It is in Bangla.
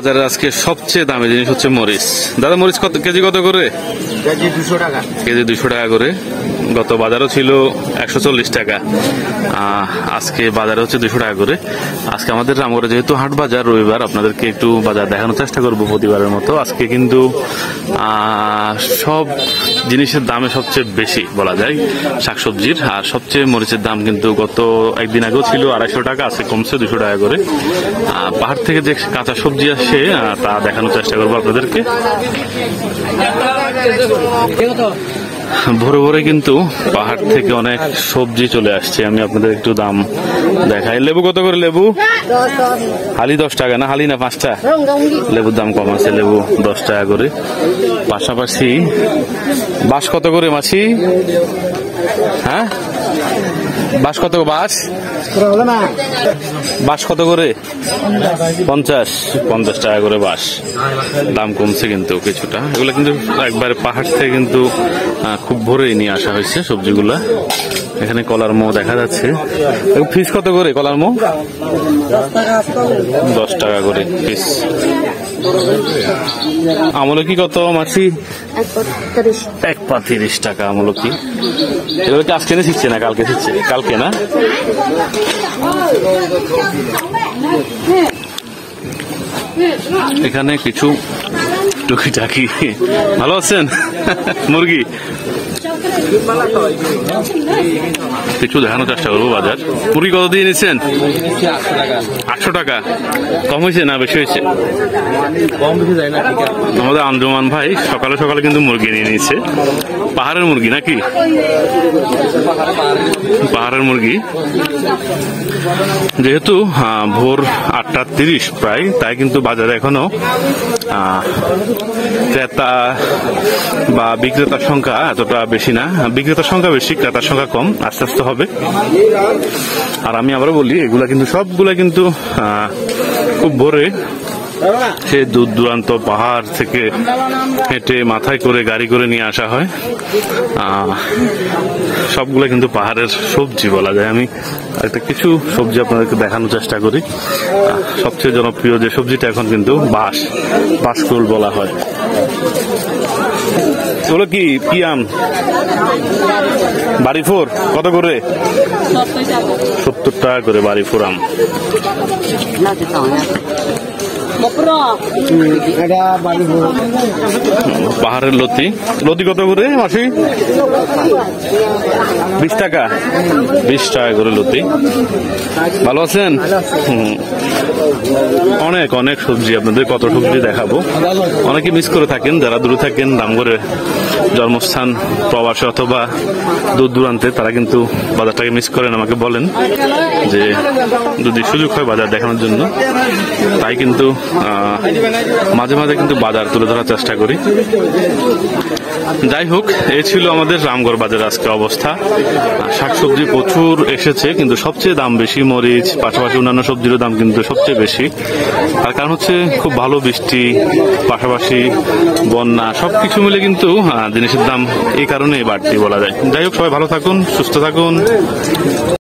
বাজারে আজকে সবচেয়ে দামি জিনিস হচ্ছে মরিচ। দাদা মরিচ কত কেজি, কত করে? কেজি 200 টাকা। কেজি 200 টাকা করে। গত বাজারও ছিল 140 টাকা, আজকে বাজারে হচ্ছে 200 টাকা করে। আজকে আমাদের রামগড়ে যেহেতু হাট বাজার, রবিবার, আপনাদেরকে একটু বাজার দেখানোর চেষ্টা করবো প্রতিবারের মতো। আজকে কিন্তু সব জিনিসের দামে সবচেয়ে বেশি বলা যায় শাকসবজির, আর সবচেয়ে মরিচের দাম কিন্তু গত একদিন আগেও ছিল 250 টাকা, আজকে কমছে 200 টাকা করে। পাহাড় থেকে যে কাঁচা সবজি আসে তা দেখানোর চেষ্টা করবো আপনাদেরকে। ভোরে ভোরে কিন্তু পাহাড় থেকে অনেক সবজি চলে আসছে, আমি আপনাদের একটু দাম দেখাই। লেবু কত করে? লেবু হালি 10 টাকা না? হালি না 5টা? লেবুর দাম কম আছে, লেবু 10 টাকা করে। পাশাপাশি বাঁশ কত করে মাছি? হ্যাঁ, বাঁশ কত? বাঁশ কত করে? 50 টাকা করে বাঁশ। দাম কমছে কিন্তু কিছুটা। এগুলো কিন্তু একবারে পাহাড় থেকে কিন্তু খুব ভোরেই নিয়ে আসা হয়েছে সবজিগুলা। এখানে কলার মো দেখা যাচ্ছে। ফিস কত করে কলার মো? 10 টাকা করে পিস। আমলকি কত মাছি? 1 পা 30 টাকা আমলকি। এগুলো কি আজকে শিখছে না কালকে শিখছে? কালকে না? এখানে কিছু টুকিটাকি। ভালো আছেন? মুরগি কিছু দেখানোর চেষ্টা করবো বাজার। মুরগি কত দিয়ে নিচ্ছেন? 800 টাকা। কম হয়েছে না বেশি হয়েছে? আমাদের আঞ্জুমান ভাই সকালে সকালে কিন্তু মুরগি নিয়ে নিচ্ছে। পাহাড়ের মুরগি নাকি? পাহাড়ের মুরগি। যেহেতু ভোর 8:30 প্রায়, তাই কিন্তু বাজারে এখনো ক্রেতা বা বিক্রেতার সংখ্যা এতটা বেশি না। বিক্রেতার সংখ্যা বেশি, ক্রেতার সংখ্যা কম। আস্তে আস্তে হবে। আর আমি আবারও বলি, এগুলা কিন্তু সবগুলা কিন্তু খুব ভোরে সে দূর দূরান্ত পাহাড় থেকে হেঁটে মাথায় করে গাড়ি করে নিয়ে আসা হয়। সবগুলো কিন্তু পাহাড়ের সবজি বলা যায়। আমি একটা কিছু সবজি আপনাদেরকে দেখানোর চেষ্টা করি। সবচেয়ে জনপ্রিয় যে সবজিটা এখন কিন্তু বাঁশকুল বলা হয়। এগুলো কি আম? বাড়িফোর কত করে? 70 টাকা করে বাড়িফোর আম। পাহাড়ের লতি কত করে মাসি? 20 টাকা। 20 টাকা করে লতি। ভালো আছেন? অনেক অনেক সবজি, আপনাদের কত সবজি দেখাবো। অনেকে মিস করে থাকেন, যারা দূরে থাকেন, রামগড়ে জন্মস্থান, প্রবাসে অথবা দূর দূরান্তে, তারা কিন্তু বাজারটাকে মিস করেন। আমাকে বলেন যে যদি সুযোগ হয় বাজার দেখানোর জন্য, তাই কিন্তু মাঝে মাঝে কিন্তু বাজার তুলে ধরার চেষ্টা করি। যাই হোক, এই ছিল আমাদের রামগড় বাজার আজকে অবস্থা। শাকসবজি প্রচুর এসেছে, কিন্তু সবচেয়ে দাম বেশি মরিচ, পাশাপাশি অন্যান্য সবজির দাম কিন্তু সবচেয়ে বেশি। তার কারণ হচ্ছে খুব ভালো বৃষ্টি, পাশাপাশি বন্যা, সবকিছু মিলে কিন্তু জিনিসের দাম এই কারণেই বাড়তি বলা যায়। যাই হোক, সবাই ভালো থাকুন, সুস্থ থাকুন।